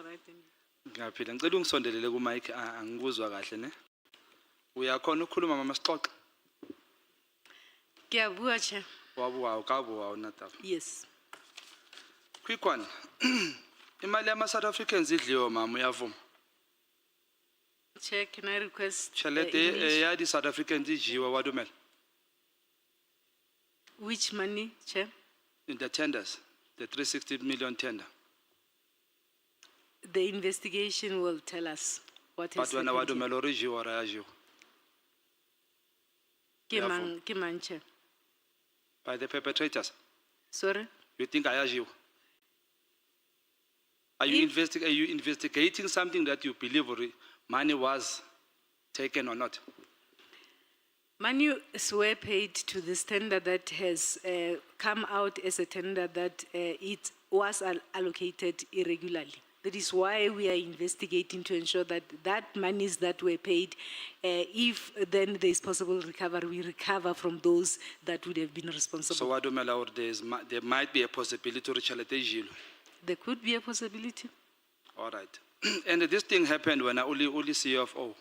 right. Ngiyaphila ngicela ungisondelele ku mic angikuzwa kahle ne. Uyakhona ukukhuluma mama sixoxe. Ngiyabua Chair. Wabuwa ukabuwa unataba. Yes. Quick one. Imali yama South Africans idliwe mama uyavuma. Chair, can I request Chalete ya di South Africans idliwe wadumela. which money, Chair? In the tenders, the 360 million tender. The investigation will tell us what But has when happened. wadumela orijiwe rajiwe Ke mang, Chair? by the perpetrators. Sorry? You think ayajiwe? Are you investigating something that you believe money was taken or not? Money were paid to this tender that has come out as a tender that it was allocated irregularly. That is why we are investigating to ensure that that monies that were paid, if then there is possible recovery, we recover from those that would have been responsible. So wadumela or there might be a possibility to reach a There could be a possibility. All right. And this thing happened when I only CFO.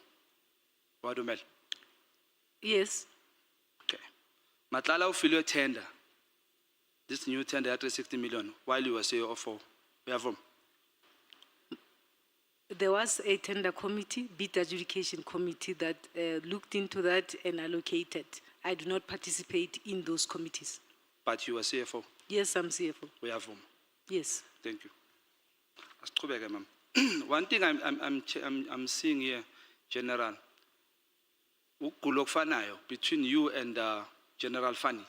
Wadumela. Yes. Okay. Matlala ufilwe tender. This new tender at 60 million while you were CFO. We have There was a tender committee, bid adjudication committee that looked into that and allocated. I do not participate in those committees. But you were CFO. Yes, I'm CFO. We have Yes. Thank you. Ma'am. One thing I'm seeing here, General, between you and General Fanny,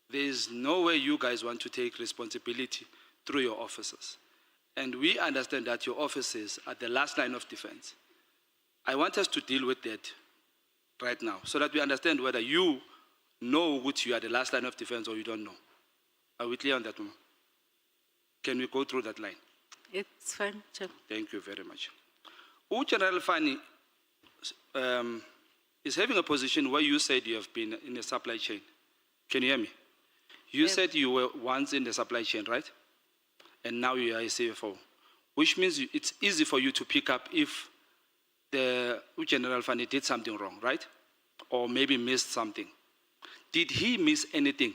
there is no way you guys want to take responsibility through your officers. And we understand that your officers are the last line of defense. I want us to deal with that right now so that we understand whether you know what you are the last line of defense or you don't know. Are we clear on that, Mama? Can we go through that line? It's fine, Chair. Thank you very much. General Fanny is having a position where you said you have been in the supply chain. Can you hear me? You said you were once in the supply chain, right? And now you are a CFO, which means it's easy for you to pick up if the General Fanny did something wrong, right? Or maybe missed something. Did he miss anything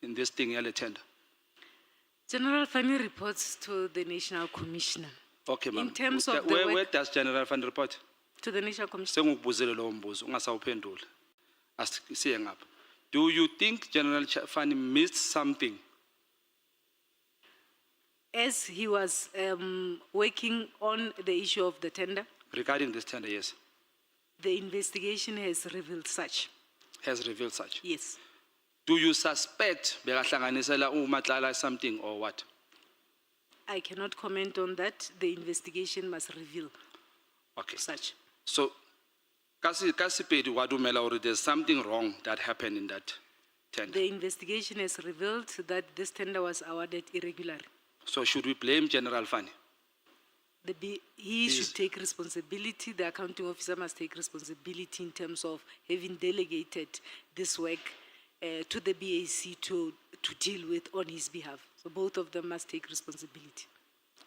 in this thing, early tender? General Fanny reports to the National Commissioner. Okay, ma'am. In terms of where does General Fanny report? To the National Commissioner. Do you think General Fanny missed something? As he was working on the issue of the tender. Regarding this tender, yes. The investigation has revealed such. Has revealed such? Yes. Do you suspect something or what? I cannot comment on that. The investigation must reveal such. So, there's something wrong that happened in that tender. The investigation has revealed that this tender was awarded irregularly. So should we blame General Fanny? He should take responsibility. The accounting officer must take responsibility in terms of having delegated this work to the BAC to deal with on his behalf. So both of them must take responsibility.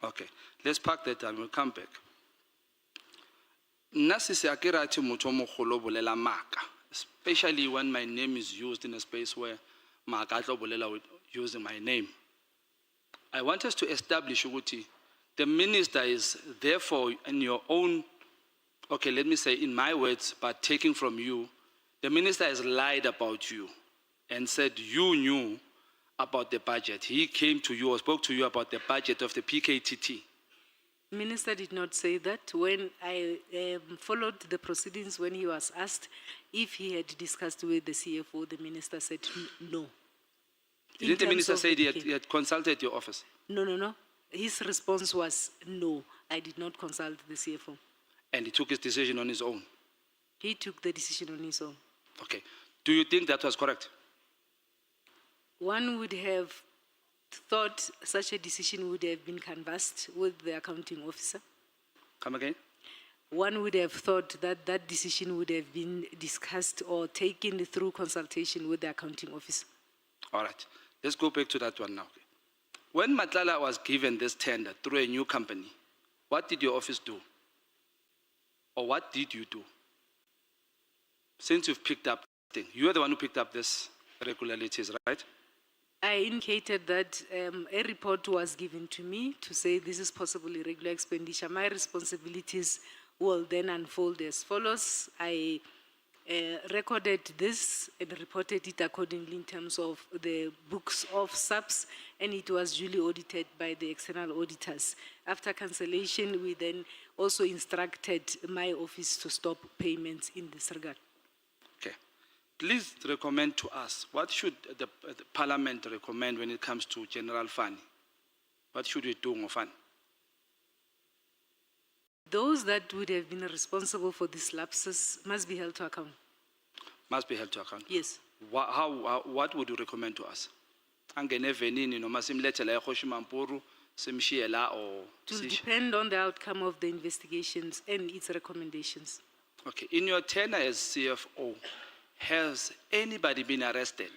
Okay, let's park that and we'll come back. Especially when my name is used in a space where using my name. I want us to establish the minister is therefore in your own, okay, let me say in my words, but taking from you, the minister has lied about you and said you knew about the budget. He came to you or spoke to you about the budget of the PKTT. Minister did not say that. When I followed the proceedings, when he was asked if he had discussed with the CFO, the minister said no. Didn't the minister say he had consulted your office? No. His response was no. I did not consult the CFO. And he took his decision on his own? He took the decision on his own. Okay. Do you think that was correct? One would have thought such a decision would have been canvassed with the accounting officer. Come again? One would have thought that that decision would have been discussed or taken through consultation with the accounting officer. All right. Let's go back to that one now. When Matlala was given this tender through a new company, what did your office do? Or what did you do? Since you've picked up thing, you are the one who picked up this irregularities, right? I indicated that a report was given to me to say this is possible irregular expenditure. My responsibilities will then unfold as follows. I recorded this and reported it accordingly in terms of the books of subs, and it was duly audited by the external auditors. After cancellation, we then also instructed my office to stop payments in this regard. Okay. Please recommend to us, what should the Parliament recommend when it comes to general fund? What should we do, Ngofan? Those that would have been responsible for these lapses must be held to account. Must be held to account. Yes. What would you recommend to us? Angene venini noma simlethela eKhoshimampuru simshiye la or It will depend on the outcome of the investigations and its recommendations. Okay. In your tenure as CFO, has anybody been arrested?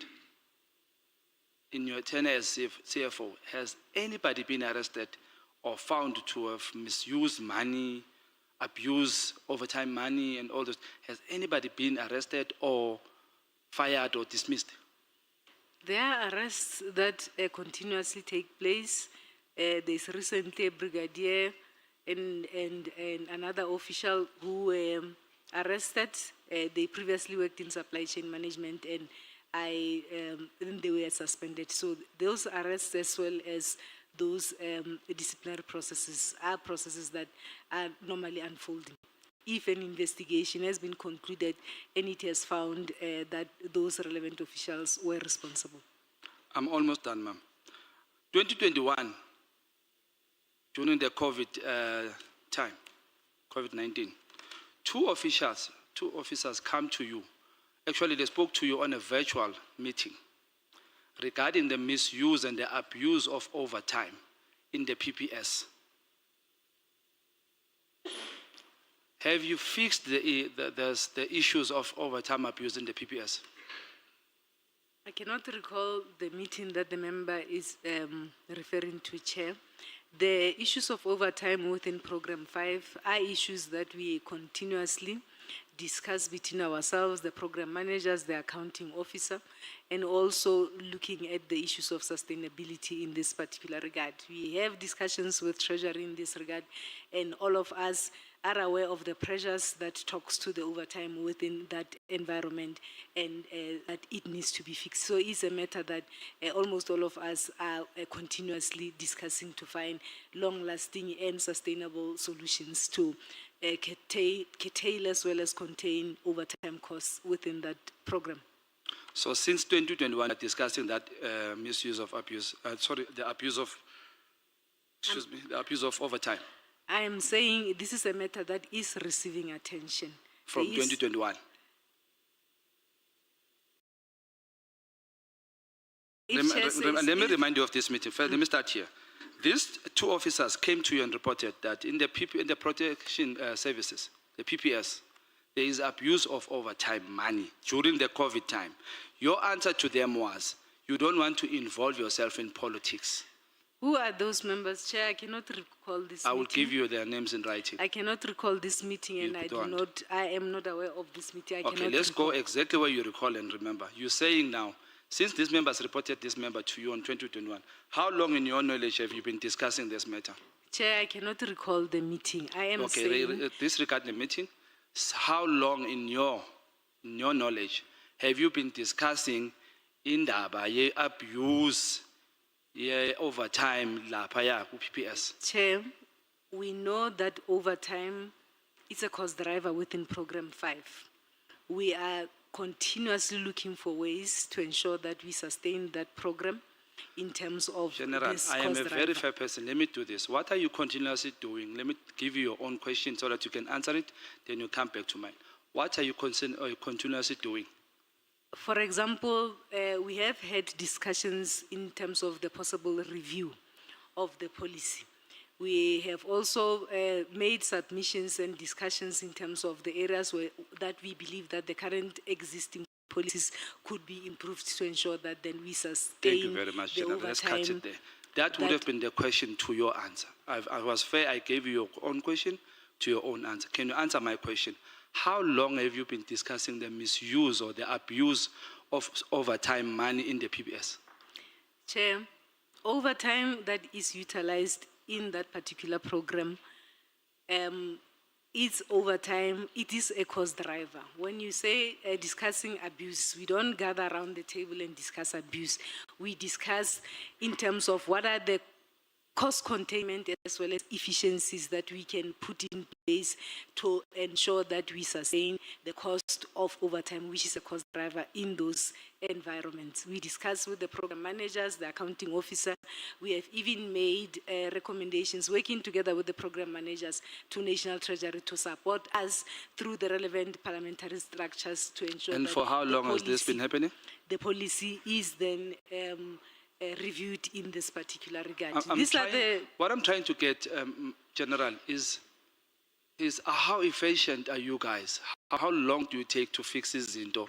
In your tenure as CFO, has anybody been arrested or found to have misused money, abused overtime money and all this? Has anybody been arrested or fired or dismissed? There are arrests that continuously take place. There's recently a brigadier and another official who were arrested. They previously worked in supply chain management, and then they were suspended. So those arrests, as well as those disciplinary processes, are processes that are normally unfolding. If an investigation has been concluded and it has found that those relevant officials were responsible. I'm almost done, ma'am. 2021, during the COVID time, COVID-19, two officers come to you. Actually, they spoke to you on a virtual meeting regarding the misuse and the abuse of overtime in the PPS. Have you fixed the issues of overtime abuse in the PPS? I cannot recall the meeting that the member is referring to, Chair. The issues of overtime within Program 5 are issues that we continuously discuss between ourselves, the program managers, the accounting officer, and also looking at the issues of sustainability in this particular regard. We have discussions with Treasury in this regard, and all of us are aware of the pressures that talks to the overtime within that environment, and that it needs to be fixed. So it's a matter that almost all of us are continuously discussing to find long-lasting and sustainable solutions to curtail as well as contain overtime costs within that program. So since 2021, discussing that misuse of abuse, the abuse of overtime. I am saying this is a matter that is receiving attention. From 2021. Let me remind you of this meeting. First, let me start here. These two officers came to you and reported that in the protection services, the PPS, there is abuse of overtime money during the COVID time. Your answer to them was, you don't want to involve yourself in politics. Who are those members, Chair? I cannot recall this I will meeting. give you their names in writing. I cannot recall this meeting, and I am not aware of this meeting. Okay, let's go exactly where you recall and remember. You're saying now, since these members reported this member to you on 2021, how long in your knowledge have you been discussing this matter? Chair, I cannot recall the meeting. I am saying... Disregard the meeting. How long in your knowledge have you been discussing indaba ye abuse ye overtime lapha ya ku-PPS? Chair, we know that overtime is a cost driver within Program 5. We are continuously looking for ways to ensure that we sustain that program in terms of General, this I am cost a driver. very fair person. Let me do this. What are you continuously doing? Let me give you your own question so that you can answer it, then you come back to mine. What are you continuously doing? For example, we have had discussions in terms of the possible review of the policy. We have also made submissions and discussions in terms of the areas that we believe that the current existing policies could be improved to ensure that then we sustain Thank you very much, the General. Let's cut overtime. it there. That would have been the question to your answer. I was fair, I gave you your own question to your own answer. Can you answer my question? How long have you been discussing the misuse or the abuse of overtime money in the PBS? Chair, overtime that is utilized in that particular program, it's overtime, it is a cost driver. When you say discussing abuse, we don't gather around the table and discuss abuse. We discuss in terms of what are the cost containment as well as efficiencies that we can put in place to ensure that we sustain the cost of overtime, which is a cost driver in those environments. We discuss with the program managers, the accounting officer. We have even made recommendations working together with the program managers to National Treasury to support us through the relevant parliamentary structures to ensure And that for how long has this been happening? The policy is then reviewed in this particular regard. What I'm trying to get, General, is how efficient are you guys? How long do you take to fix this into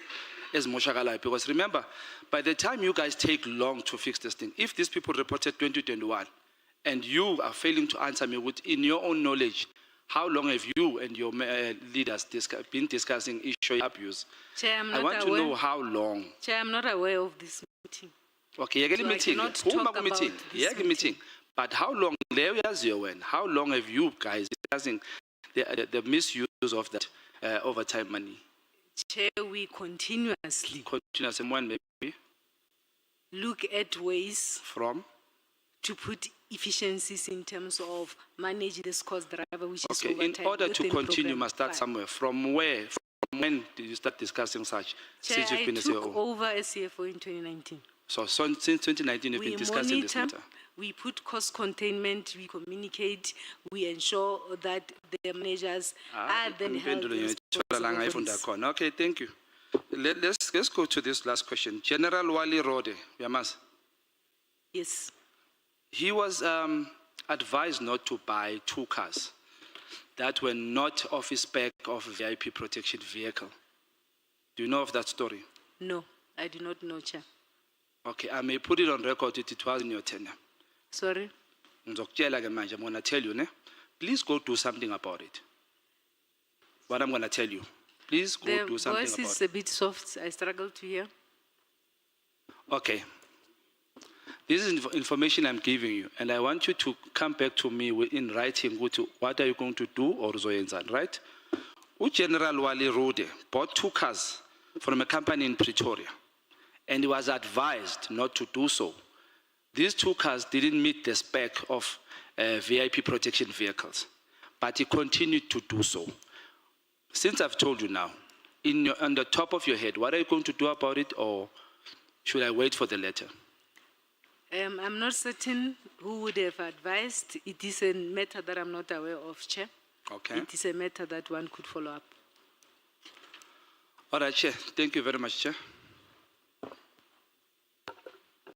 as Moshagalai? Because remember, by the time you guys take long to fix this thing, if these people reported 2021 and you are failing to answer me in your own knowledge, how long have you and your leaders been discussing issue of abuse? Chair, I'm not I want aware. to know how long. Chair, I'm not aware of this meeting. Okay, you're getting meeting. Meeting. But how long? How long have you guys discussing the misuse of that overtime money? Chair, we continuously When maybe look at ways from. to put efficiencies in terms of manage this cost driver, which is Okay, overtime. in order to within continue, you program must start 5. somewhere. From where? From when did you start discussing such? Chair, Since you've been I a took CFO. over as CFO in 2019. So since 2019, you've We been discussing this monitor, matter. we put cost containment, we communicate, we ensure that the managers are then held responsible for this. Okay, thank you. Let's go to this last question. General Wali Rode, Yamas, Yes, he was advised not to buy 2 cars that were not office spec of VIP protection vehicle. Do you know of that story? no, I do not know, Chair. Okay, I may put it on record. It was in your tenure. Sorry. I'm going to tell you, ne? Please go do something about it. What I'm going to tell you, please go do The something voice about is it. a bit soft, I struggle to hear. Okay. This is information I'm giving you, and I want you to come back to me in writing. What are you going to do or zoyenzan, right? General Wali Rode bought 2 cars from a company in Pretoria, and he was advised not to do so. These 2 cars didn't meet the spec of VIP protection vehicles, but he continued to do so. Since I've told you now, on the top of your head, what are you going to do about it, or should I wait for the letter? I'm not certain who would have advised. It is a matter that I'm not aware of, Chair. Okay. It is a matter that one could follow up. All right, Chair. Thank you very much, Chair.